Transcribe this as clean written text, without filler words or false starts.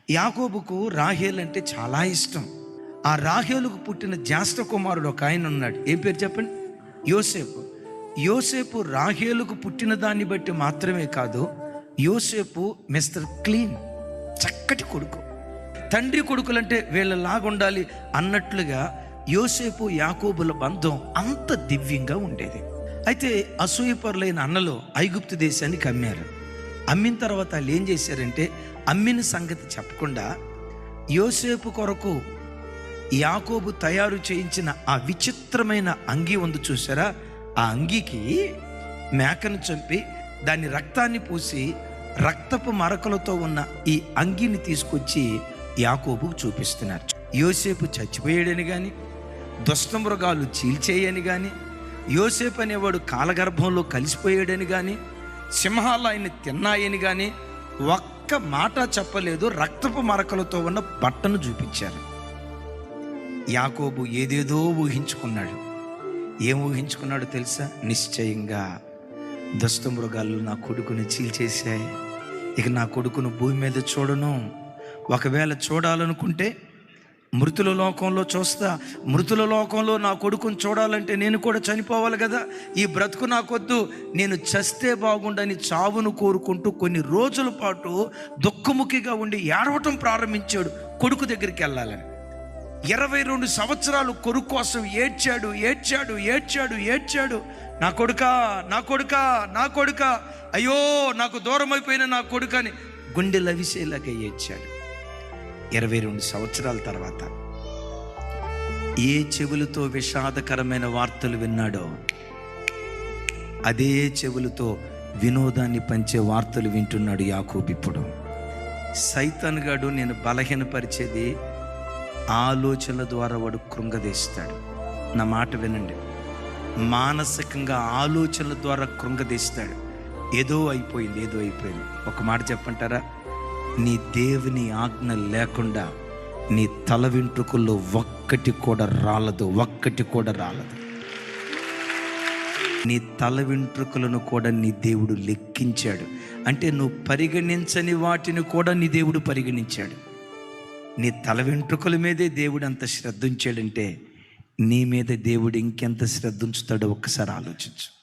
యాకోబుకు రాహేల్ అంటే చాలా ఇష్టం. ఆ రాహేలుకు పుట్టిన జ్యేష్ఠ కుమారుడు ఒక ఆయన ఉన్నాడు. ఏం పేరు చెప్పండి? యోసేపు. యోసేపు రాహేలుకు పుట్టిన దాన్ని బట్టి మాత్రమే కాదు, యోసేపు మిస్టర్ క్లీన్, చక్కటి కొడుకు. తండ్రి కొడుకులంటే వీళ్ళలాగా ఉండాలి అన్నట్లుగా యోసేపు యాకోబుల బంధం అంత దివ్యంగా ఉండేది. అయితే అసూయపరులైన అన్నలు ఐగుప్తు దేశానికి అమ్మారు. అమ్మిన తర్వాత వాళ్ళు ఏం చేశారంటే, అమ్మిన సంగతి చెప్పకుండా యోసేపు కొరకు యాకోబు తయారు చేయించిన ఆ విచిత్రమైన అంగీ ఉంది చూసారా, ఆ అంగీకి మేకను చంపి దాని రక్తాన్ని పూసి రక్తపు మరకలతో ఉన్న ఈ అంగీని తీసుకొచ్చి యాకోబుకు చూపిస్తున్నారు. యోసేపు చచ్చిపోయాడని కానీ, దుష్టమృగాలు చీల్చేయని కానీ, యోసేపు అనేవాడు కాలగర్భంలో కలిసిపోయాడని కానీ, సింహాలు ఆయన్ని తిన్నాయని కానీ ఒక్క మాట చెప్పలేదు. రక్తపు మరకలతో ఉన్న బట్టను చూపించారు. యాకోబు ఏదేదో ఊహించుకున్నాడు. ఏం ఊహించుకున్నాడో తెలుసా? నిశ్చయంగా దుష్టమృగాలు నా కొడుకుని చీల్చేశాయి, ఇక నా కొడుకును భూమి మీద చూడను. ఒకవేళ చూడాలనుకుంటే మృతుల లోకంలో చూస్తా. మృతుల లోకంలో నా కొడుకుని చూడాలంటే నేను కూడా చనిపోవాలి కదా. ఈ బ్రతుకు నాకొద్దు, నేను చస్తే బాగుండని చావును కోరుకుంటూ కొన్ని రోజుల పాటు దుఃఖముఖిగా ఉండి ఏడవటం ప్రారంభించాడు కొడుకు దగ్గరికి వెళ్ళాలని. 22 సంవత్సరాలు కొడుకు కోసం ఏడ్చాడు ఏడ్చాడు ఏడ్చాడు ఏడ్చాడు. నా కొడుకా, నా కొడుకా, నా కొడుకా, అయ్యో నాకు దూరం అయిపోయిన నా కొడుకని గుండె లవిసేలాగా ఏడ్చాడు. 22 సంవత్సరాల తర్వాత ఏ చెవులతో విషాదకరమైన వార్తలు విన్నాడో అదే చెవులతో వినోదాన్ని పంచే వార్తలు వింటున్నాడు యాకోబు. ఇప్పుడు సైతాన్ గాడు నేను బలహీనపరిచేది ఆలోచనల ద్వారా వాడు కృంగదీస్తాడు. నా మాట వినండి, మానసికంగా ఆలోచనల ద్వారా కృంగదీస్తాడు. ఏదో అయిపోయింది, ఏదో అయిపోయింది. ఒక మాట చెప్పంటారా? నీ దేవుని ఆజ్ఞ లేకుండా నీ తల వెంట్రుకల్లో ఒక్కటి కూడా రాలదు, ఒక్కటి కూడా రాలదు. నీ తల వెంట్రుకలను కూడా నీ దేవుడు లెక్కించాడు. అంటే నువ్వు పరిగణించని వాటిని కూడా నీ దేవుడు పరిగణించాడు. నీ తల వెంట్రుకల మీదే దేవుడు అంత శ్రద్ధ ఉంచాడంటే నీ మీద దేవుడు ఇంకెంత శ్రద్ధ ఉంచుతాడో ఒక్కసారి ఆలోచించు.